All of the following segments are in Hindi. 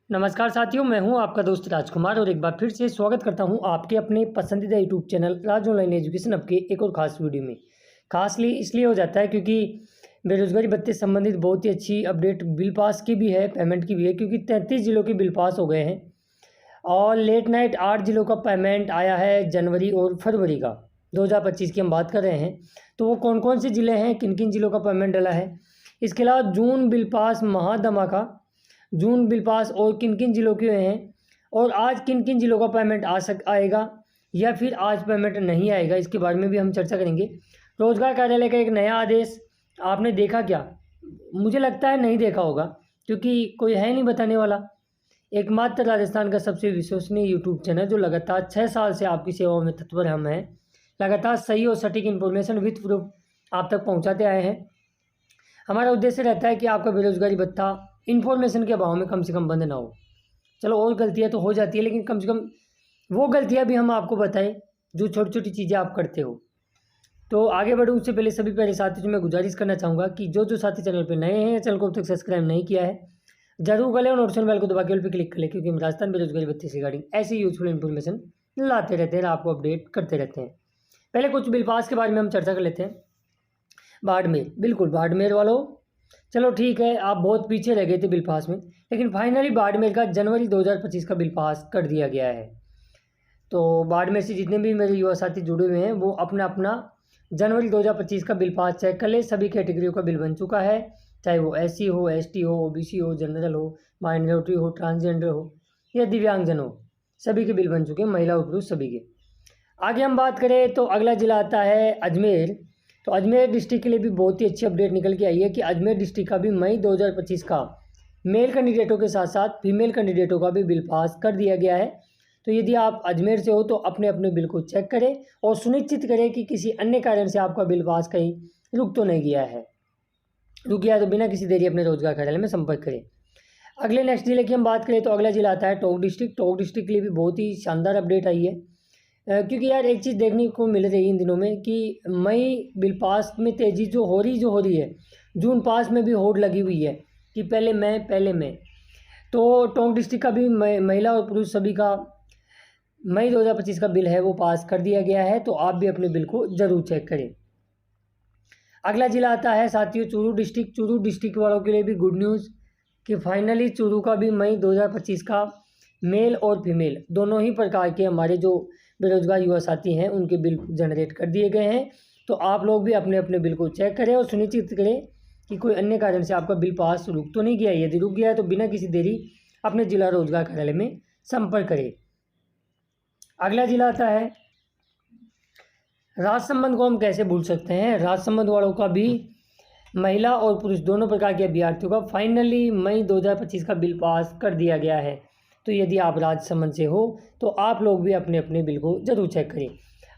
नमस्कार साथियों, मैं हूं आपका दोस्त राजकुमार और एक बार फिर से स्वागत करता हूं आपके अपने पसंदीदा यूट्यूब चैनल राज ऑनलाइन एजुकेशन अब के एक और ख़ास वीडियो में। खासली इसलिए हो जाता है क्योंकि बेरोजगारी भत्ते से संबंधित बहुत ही अच्छी अपडेट बिल पास की भी है, पेमेंट की भी है, क्योंकि 33 जिलों के बिल पास हो गए हैं और लेट नाइट 8 जिलों का पेमेंट आया है जनवरी और फरवरी का 2025 की हम बात कर रहे हैं। तो वो कौन कौन से ज़िले हैं, किन किन ज़िलों का पेमेंट डला है। इसके अलावा जून बिल पास महाधमाका, जून बिल पास और किन किन ज़िलों के हुए हैं और आज किन किन ज़िलों का पेमेंट आएगा या फिर आज पेमेंट नहीं आएगा, इसके बारे में भी हम चर्चा करेंगे। रोजगार कार्यालय का एक नया आदेश आपने देखा क्या? मुझे लगता है नहीं देखा होगा, क्योंकि कोई है नहीं बताने वाला। एकमात्र राजस्थान का सबसे विश्वसनीय यूट्यूब चैनल जो लगातार 6 साल से आपकी सेवाओं में तत्पर हम हैं, लगातार सही और सटीक इन्फॉर्मेशन विथ प्रूफ आप तक पहुंचाते आए हैं। हमारा उद्देश्य रहता है कि आपका बेरोजगारी भत्ता इन्फॉर्मेशन के अभाव में कम से कम बंद ना हो। चलो और गलतियां तो हो जाती है, लेकिन कम से कम वो गलतियां भी हम आपको बताएं जो छोटी छोटी चीज़ें आप करते हो। तो आगे बढ़ूँ उससे पहले सभी प्यारे साथी जो मैं गुजारिश करना चाहूँगा कि जो साथी चैनल पर नए हैं, चैनल को अब तक सब्सक्राइब नहीं किया है, जरूर कर लें और नोटिफिकेशन बेल को दबा के ऑल पे क्लिक कर लें, क्योंकि हम राजस्थान बेरोजगारी भत्ते से रिगार्डिंग ऐसी यूजफुल इन्फॉर्मेशन लाते रहते हैं, आपको अपडेट करते रहते हैं। पहले कुछ बिल पास के बारे में हम चर्चा कर लेते हैं। बाड़मेर, बिल्कुल बाड़मेर वालों, चलो ठीक है, आप बहुत पीछे रह गए थे बिल पास में, लेकिन फाइनली बाड़मेर का जनवरी 2025 का बिल पास कर दिया गया है। तो बाड़मेर से जितने भी मेरे युवा साथी जुड़े हुए हैं वो अपना अपना जनवरी 2025 का बिल पास चेक कर ले। सभी कैटेगरियों का बिल बन चुका है, चाहे वो SC हो, ST हो, OBC हो, जनरल हो, माइनॉरिटी हो, ट्रांसजेंडर हो या दिव्यांगजन हो, सभी के बिल बन चुके हैं, महिला और पुरुष सभी के। आगे हम बात करें तो अगला जिला आता है अजमेर। तो अजमेर डिस्ट्रिक्ट के लिए भी बहुत ही अच्छी अपडेट निकल के आई है कि अजमेर डिस्ट्रिक्ट का भी मई 2025 का मेल कैंडिडेटों के साथ साथ फीमेल कैंडिडेटों का भी बिल पास कर दिया गया है। तो यदि आप अजमेर से हो तो अपने अपने बिल को चेक करें और सुनिश्चित करें कि किसी अन्य कारण से आपका बिल पास कहीं रुक तो नहीं गया है। रुक गया तो बिना किसी देरी अपने रोजगार कार्यालय में संपर्क करें। अगले नेक्स्ट जिले की हम बात करें तो अगला जिला आता है टोंक डिस्ट्रिक्ट। टोंक डिस्ट्रिक्ट के लिए भी बहुत ही शानदार अपडेट आई है, क्योंकि यार एक चीज़ देखने को मिल रही है इन दिनों में कि मई बिल पास में तेज़ी जो हो रही है, जून पास में भी होड़ लगी हुई है कि पहले मैं। तो टोंक डिस्ट्रिक्ट का भी महिला और पुरुष सभी का मई 2025 का बिल है वो पास कर दिया गया है। तो आप भी अपने बिल को ज़रूर चेक करें। अगला जिला आता है साथियों चूरू डिस्ट्रिक्ट। चूरू डिस्ट्रिक्ट वालों के लिए भी गुड न्यूज़ कि फाइनली चूरू का भी मई 2025 का मेल और फीमेल दोनों ही प्रकार के हमारे जो बेरोजगार युवा साथी हैं उनके बिल जनरेट कर दिए गए हैं। तो आप लोग भी अपने अपने बिल को चेक करें और सुनिश्चित करें कि कोई अन्य कारण से आपका बिल पास रुक तो नहीं गया है। यदि रुक गया है तो बिना किसी देरी अपने जिला रोजगार कार्यालय में संपर्क करें। अगला जिला आता है राजसमंद को हम कैसे भूल सकते हैं। राजसमंद वालों का भी महिला और पुरुष दोनों प्रकार के अभ्यर्थियों का फाइनली मई 2025 का बिल पास कर दिया गया है। तो यदि आप राजसमंद से हो तो आप लोग भी अपने अपने बिल को ज़रूर चेक करें।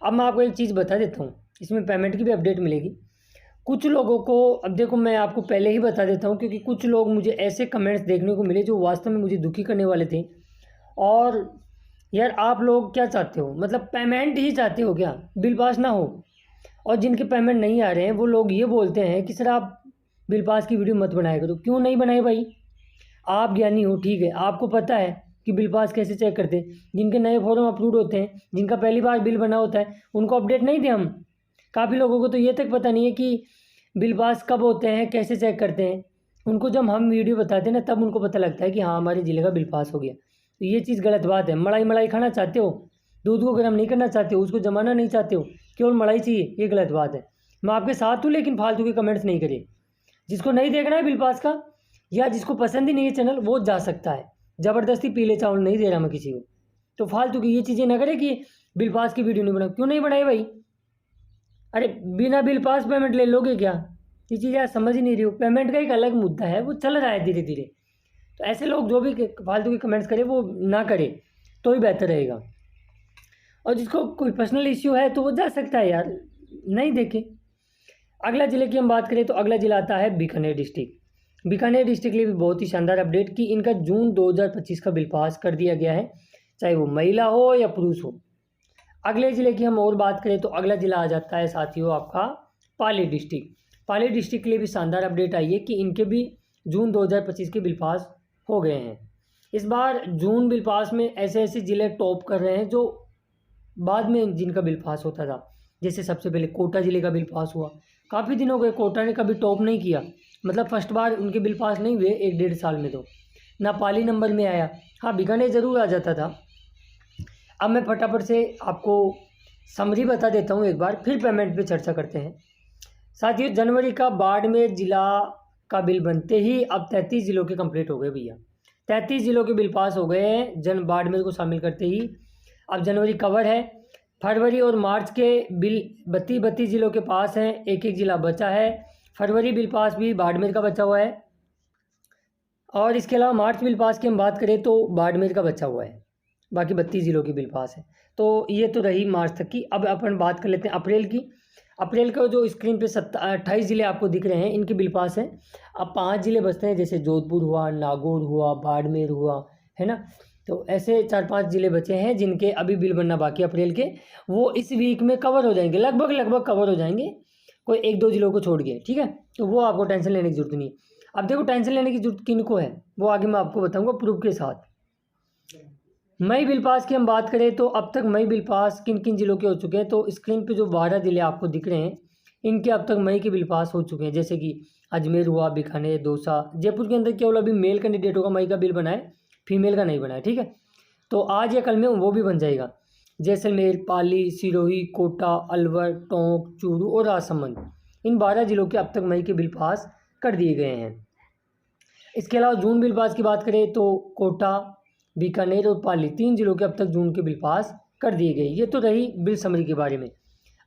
अब मैं आपको एक चीज़ बता देता हूँ, इसमें पेमेंट की भी अपडेट मिलेगी कुछ लोगों को। अब देखो मैं आपको पहले ही बता देता हूँ, क्योंकि कुछ लोग मुझे ऐसे कमेंट्स देखने को मिले जो वास्तव में मुझे दुखी करने वाले थे। और यार आप लोग क्या चाहते हो, मतलब पेमेंट ही चाहते हो क्या, बिल पास ना हो? और जिनके पेमेंट नहीं आ रहे हैं वो लोग ये बोलते हैं कि सर आप बिल पास की वीडियो मत बनाया करो। क्यों नहीं बनाए भाई? आप ज्ञानी हो, ठीक है, आपको पता है कि बिल पास कैसे चेक करते हैं। जिनके नए फॉर्म अपलोड होते हैं, जिनका पहली बार बिल बना होता है, उनको अपडेट नहीं थे हम। काफ़ी लोगों को तो ये तक पता नहीं है कि बिल पास कब होते हैं, कैसे चेक करते हैं। उनको जब हम वीडियो बताते हैं ना तब उनको पता लगता है कि हाँ हमारे ज़िले का बिल पास हो गया। तो ये चीज़ गलत बात है। मलाई खाना चाहते हो, दूध को गर्म नहीं करना चाहते हो, उसको जमाना नहीं चाहते हो, केवल मलाई चाहिए, ये गलत बात है। मैं आपके साथ हूँ, लेकिन फालतू के कमेंट्स नहीं करें। जिसको नहीं देखना है बिल पास का या जिसको पसंद ही नहीं है चैनल वो जा सकता है। ज़बरदस्ती पीले चावल नहीं दे रहा मैं किसी को। तो फालतू की ये चीज़ें ना करें कि बिल पास की वीडियो नहीं बनाओ। क्यों नहीं बनाई भाई? अरे बिना बिल पास पेमेंट ले लोगे क्या? ये चीज़ यार समझ ही नहीं रही हो। पेमेंट का एक अलग मुद्दा है, वो चल रहा है धीरे धीरे। तो ऐसे लोग जो भी फालतू के कमेंट्स करें वो ना करें तो ही बेहतर रहेगा। और जिसको कोई पर्सनल इश्यू है तो वो जा सकता है यार, नहीं देखे। अगला ज़िले की हम बात करें तो अगला ज़िला आता है बीकानेर डिस्ट्रिक्ट। बीकानेर डिस्ट्रिक्ट के लिए भी बहुत ही शानदार अपडेट कि इनका जून 2025 का बिल पास कर दिया गया है, चाहे वो महिला हो या पुरुष हो। अगले ज़िले की हम और बात करें तो अगला ज़िला आ जाता है साथियों आपका पाली डिस्ट्रिक्ट। पाली डिस्ट्रिक्ट के लिए भी शानदार अपडेट आई है कि इनके भी जून 2025 के बिल पास हो गए हैं। इस बार जून बिल पास में ऐसे ऐसे ज़िले टॉप कर रहे हैं जो बाद में जिनका बिल पास होता था। जैसे सबसे पहले कोटा ज़िले का बिल पास हुआ, काफ़ी दिन हो गए कोटा ने कभी टॉप नहीं किया, मतलब फर्स्ट बार उनके बिल पास नहीं हुए 1-1.5 साल में, तो ना पाली नंबर में आया। हाँ, बीकानेर ज़रूर आ जाता था। अब मैं फटाफट से आपको समरी बता देता हूँ एक बार, फिर पेमेंट पे चर्चा करते हैं। साथियों, जनवरी का बाड़मेर ज़िला का बिल बनते ही अब 33 ज़िलों के कंप्लीट हो गए भैया। 33 ज़िलों के बिल पास हो गए हैं बाड़मेर को शामिल करते ही। अब जनवरी कवर है, फरवरी और मार्च के बिल 32 ज़िलों के पास हैं, एक एक ज़िला बचा है। फरवरी बिल पास भी बाड़मेर का बचा हुआ है, और इसके अलावा मार्च बिल पास की हम बात करें तो बाड़मेर का बचा हुआ है। बाकी 32 ज़िलों की बिल पास है। तो ये तो रही मार्च तक की। अब अपन बात कर लेते हैं अप्रैल की। अप्रैल का जो स्क्रीन पे 28 ज़िले आपको दिख रहे हैं, इनके बिल पास हैं। अब 5 ज़िले बचते हैं, जैसे जोधपुर हुआ, नागौर हुआ, बाड़मेर हुआ, है ना। तो ऐसे 4-5 ज़िले बचे हैं जिनके अभी बिल बनना बाकी अप्रैल के। वो इस वीक में कवर हो जाएंगे, लगभग कवर हो जाएंगे, कोई 1-2 ज़िलों को छोड़ के, ठीक है। तो वो आपको टेंशन लेने की ज़रूरत नहीं है। अब देखो, टेंशन लेने की जरूरत किनको है वो आगे मैं आपको बताऊंगा प्रूफ के साथ। मई बिल पास की हम बात करें तो अब तक मई बिल पास किन किन जिलों के हो चुके हैं, तो स्क्रीन पे जो 12 जिले आपको दिख रहे हैं, इनके अब तक मई के बिल पास हो चुके हैं। जैसे कि अजमेर हुआ, बीकानेर, दौसा, जयपुर के अंदर केवल अभी मेल कैंडिडेटों का मई का बिल बना है, फीमेल का नहीं बना है, ठीक है। तो आज या कल में वो भी बन जाएगा। जैसलमेर, पाली, सिरोही, कोटा, अलवर, टोंक, चूरू और राजसमंद, इन 12 जिलों के अब तक मई के बिल पास कर दिए गए हैं। इसके अलावा जून बिल पास की बात करें तो कोटा, बीकानेर और पाली, 3 जिलों के अब तक जून के बिल पास कर दिए गए। ये तो रही बिल समरी के बारे में।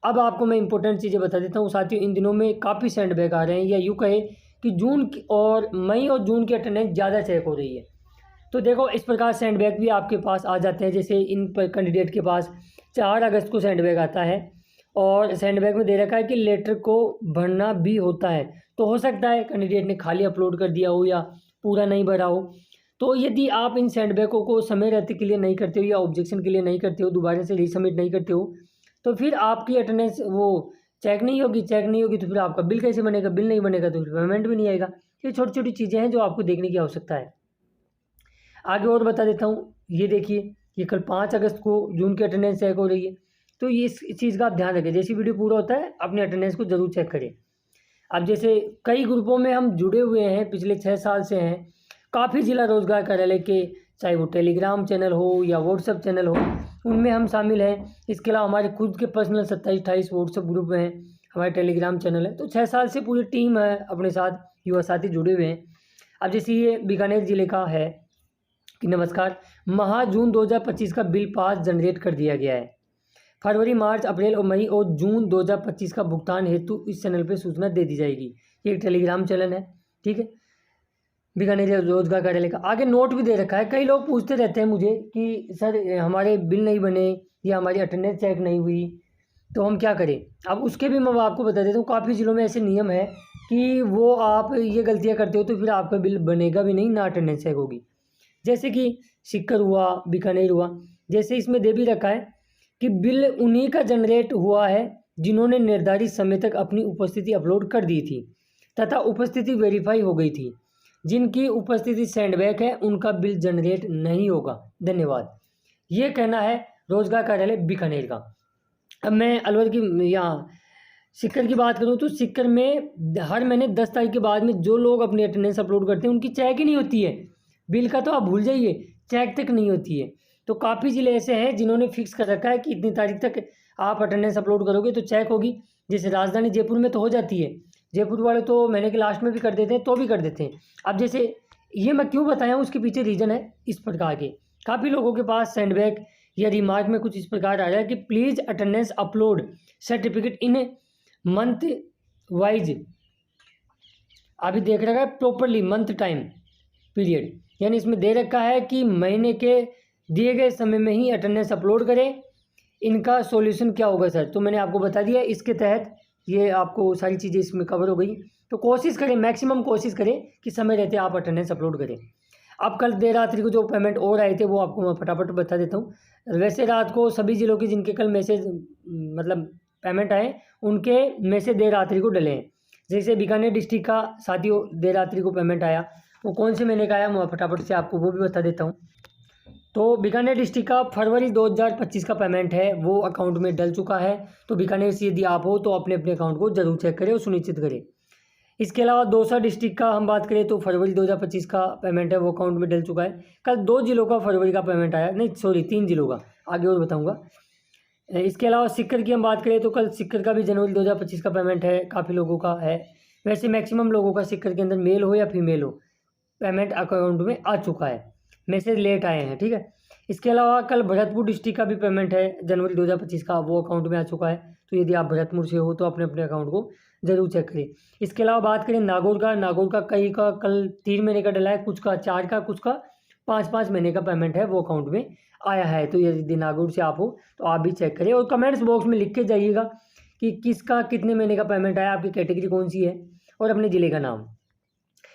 अब आपको मैं इंपॉर्टेंट चीज़ें बता देता हूँ साथियों। इन दिनों में काफ़ी सैंडबैग आ रहे हैं, या यूँ कहे कि मई और जून की अटेंडेंस ज़्यादा चेक हो रही है। तो देखो, इस प्रकार सैंडबैग भी आपके पास आ जाते हैं। जैसे इन कैंडिडेट के पास 4 अगस्त को सैंडबैग आता है, और सैंडबैग में दे रखा है कि लेटर को भरना भी होता है। तो हो सकता है कैंडिडेट ने खाली अपलोड कर दिया हो या पूरा नहीं भरा हो। तो यदि आप इन सैंडबैगों को समय रहते के लिए नहीं करते हो, या ऑब्जेक्शन के लिए नहीं करते हो, दोबारा से रीसबमिट नहीं करते हो, तो फिर आपकी अटेंडेंस वो चेक नहीं होगी तो फिर आपका बिल कैसे बनेगा, बिल नहीं बनेगा तो फिर पेमेंट भी नहीं आएगा। ये छोटी छोटी चीज़ें हैं जो आपको देखने की आवश्यकता है। आगे और बता देता हूँ, ये देखिए, ये कल 5 अगस्त को जून की अटेंडेंस चेक हो रही है। तो ये इस चीज़ का आप ध्यान रखें, जैसे वीडियो पूरा होता है अपनी अटेंडेंस को ज़रूर चेक करें। अब जैसे कई ग्रुपों में हम जुड़े हुए हैं, पिछले 6 साल से हैं, काफ़ी जिला रोजगार कार्यालय के, चाहे वो टेलीग्राम चैनल हो या व्हाट्सएप चैनल हो, उनमें हम शामिल हैं। इसके अलावा हमारे खुद के पर्सनल 27-28 व्हाट्सएप ग्रुप हैं, हमारे टेलीग्राम चैनल है। तो 6 साल से पूरी टीम है अपने साथ, युवा साथी जुड़े हुए हैं। अब जैसे ये बीकानेर ज़िले का है कि नमस्कार, जून 2025 का बिल पास जनरेट कर दिया गया है। फरवरी, मार्च, अप्रैल और मई और जून 2025 का भुगतान हेतु इस चैनल पे सूचना दे दी जाएगी। ये एक टेलीग्राम चैनल है, ठीक है, बीकानेर रोजगार कार्यालय का। आगे नोट भी दे रखा है। कई लोग पूछते रहते हैं मुझे कि सर हमारे बिल नहीं बने या हमारी अटेंडेंस चेक नहीं हुई, तो हम क्या करें। अब उसके भी मैं आपको बता देता हूँ, काफ़ी ज़िलों में ऐसे नियम है कि वो आप ये गलतियाँ करते हो तो फिर आपका बिल बनेगा भी नहीं, ना अटेंडेंस चेक होगी। जैसे कि सीकर हुआ, बीकानेर हुआ, जैसे इसमें दे भी रखा है कि बिल उन्हीं का जनरेट हुआ है जिन्होंने निर्धारित समय तक अपनी उपस्थिति अपलोड कर दी थी तथा उपस्थिति वेरीफाई हो गई थी। जिनकी उपस्थिति सैंडबैग है उनका बिल जनरेट नहीं होगा। धन्यवाद। ये कहना है रोजगार कार्यालय बीकानेर का। अब मैं अलवर की यहाँ सीकर की बात करूँ तो सीकर में हर महीने 10 तारीख के बाद में जो लोग अपनी अटेंडेंस अपलोड करते हैं उनकी चेक ही नहीं होती है। बिल का तो आप भूल जाइए, चेक तक नहीं होती है। तो काफ़ी ज़िले ऐसे हैं जिन्होंने फिक्स कर रखा है कि इतनी तारीख तक आप अटेंडेंस अपलोड करोगे तो चेक होगी। जैसे राजधानी जयपुर में तो हो जाती है, जयपुर वाले तो महीने के लास्ट में भी कर देते हैं, तो भी कर देते हैं। अब जैसे ये मैं क्यों बताया हूँ, उसके पीछे रीज़न है इस प्रकार के। काफ़ी लोगों के पास सेंडबैग या रिमार्क में कुछ इस प्रकार आ रहा है कि please attendance upload certificate in month wise. अभी देख रखा है प्रॉपरली मंथ टाइम पीरियड, यानी इसमें दे रखा है कि महीने के दिए गए समय में ही अटेंडेंस अपलोड करें। इनका सॉल्यूशन क्या होगा सर, तो मैंने आपको बता दिया। इसके तहत ये आपको सारी चीज़ें इसमें कवर हो गई। तो कोशिश करें, मैक्सिमम कोशिश करें कि समय रहते आप अटेंडेंस अपलोड करें। अब कल देर रात्रि को जो पेमेंट और आए थे वो आपको मैं फटाफट बता देता हूँ। वैसे रात को सभी ज़िलों के जिनके कल मैसेज मतलब पेमेंट आए उनके मैसेज देर रात्रि को डले हैं। जैसे बीकानेर डिस्ट्रिक्ट का साथियों देर रात्रि को पेमेंट आया, वो कौन से महीने का आया मैं फटाफट से आपको वो भी बता देता हूँ। तो बीकानेर डिस्ट्रिक्ट का फरवरी 2025 का पेमेंट है वो अकाउंट में डल चुका है। तो बीकानेर से यदि आप हो तो अपने अपने अकाउंट को जरूर चेक करें और सुनिश्चित करें। इसके अलावा दौसा डिस्ट्रिक्ट का हम बात करें तो फरवरी 2025 का पेमेंट है वो अकाउंट में डल चुका है। कल 2 जिलों का फरवरी का पेमेंट आया, नहीं सॉरी 3 जिलों का, आगे और बताऊंगा। इसके अलावा सिक्कर की हम बात करें तो कल सिक्कर का भी जनवरी 2025 का पेमेंट है, काफ़ी लोगों का है। वैसे मैक्सिमम लोगों का सिक्कर के अंदर मेल हो या फीमेल हो पेमेंट अकाउंट में आ चुका है, मैसेज लेट आए हैं, ठीक है। इसके अलावा कल भरतपुर डिस्ट्रिक्ट का भी पेमेंट है जनवरी 2025 का, वो अकाउंट में आ चुका है। तो यदि आप भरतपुर से हो तो अपने अपने अकाउंट को जरूर चेक करें। इसके अलावा बात करें नागौर का कई का कल 3 महीने का डला है, कुछ का 4 का, कुछ का 5-5 महीने का पेमेंट है वो अकाउंट में आया है। तो यदि नागौर से आप हो तो आप भी चेक करें और कमेंट्स बॉक्स में लिख के जाइएगा कि किसका कितने महीने का पेमेंट आया, आपकी कैटेगरी कौन सी है और अपने ज़िले का नाम।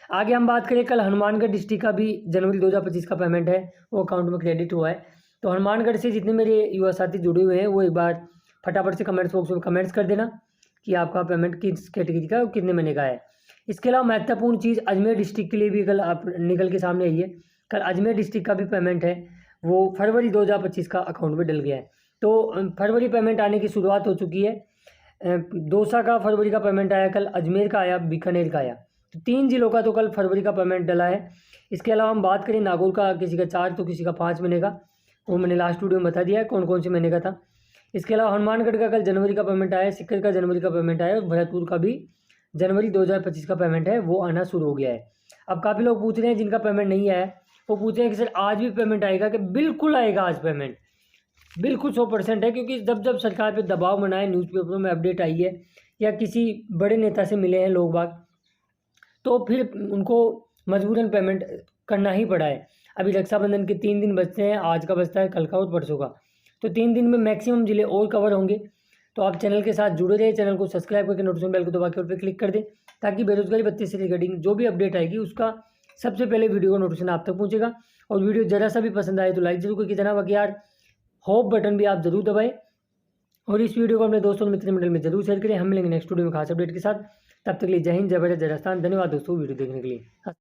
आगे हम बात करें कल हनुमानगढ़ डिस्ट्रिक्ट का भी जनवरी 2025 का पेमेंट है वो अकाउंट में क्रेडिट हुआ है। तो हनुमानगढ़ से जितने मेरे युवा साथी जुड़े हुए हैं वो एक बार फटाफट से कमेंट्स बॉक्स में कमेंट्स कर देना कि आपका पेमेंट किस कैटेगरी का और कितने महीने का है। इसके अलावा महत्वपूर्ण चीज़ अजमेर डिस्ट्रिक्ट के लिए भी कल आप निकल के सामने आई है। कल अजमेर डिस्ट्रिक्ट का भी पेमेंट है वो फरवरी 2025 का अकाउंट में डल गया है। तो फरवरी पेमेंट आने की शुरुआत हो चुकी है। दौसा का फरवरी का पेमेंट आया कल, अजमेर का आया, बीकानेर का आया। तो 3 जिलों का तो कल फरवरी का पेमेंट डला है। इसके अलावा हम बात करें नागौर का, किसी का 4 तो किसी का 5 महीने का, वो मैंने लास्ट वीडियो में बता दिया है कौन कौन से महीने का था। इसके अलावा हनुमानगढ़ का कल जनवरी का पेमेंट आया, सिक्कर का जनवरी का पेमेंट आया और भरतपुर का भी जनवरी 2025 का पेमेंट है वो आना शुरू हो गया है। अब काफ़ी लोग पूछ रहे हैं जिनका पेमेंट नहीं आया वो पूछ रहे हैं कि सर आज भी पेमेंट आएगा, कि बिल्कुल आएगा आज पेमेंट, बिल्कुल 100% है। क्योंकि जब जब सरकार पे दबाव बनाए, न्यूज़पेपरों में अपडेट आई है या किसी बड़े नेता से मिले हैं लोग बाग, तो फिर उनको मजबूरन पेमेंट करना ही पड़ा है। अभी रक्षाबंधन के 3 दिन बचते हैं, आज का बचता है, कल का और परसों का। तो 3 दिन में मैक्सिमम जिले और कवर होंगे। तो आप चैनल के साथ जुड़े रहे, चैनल को सब्सक्राइब करके नोटिफिकेशन बेल को दबा के और पे क्लिक कर दें ताकि बेरोजगारी भत्ते से रिगार्डिंग जो भी अपडेट आएगी उसका सबसे पहले वीडियो का नोटिफिकेशन आप तक पहुँचेगा। और वीडियो ज़रा सा भी पसंद आए तो लाइक जरूर करके जना, बाकी यार होप बटन भी आप जरूर दबाएं और इस वीडियो को अपने दोस्तों और मित्र मंडल में जरूर शेयर करें। हम मिलेंगे नेक्स्ट वीडियो में खास अपडेट के साथ। तब तक के लिए जय हिंद, जय भारत, जय राजस्थान। धन्यवाद दोस्तों वीडियो देखने के लिए।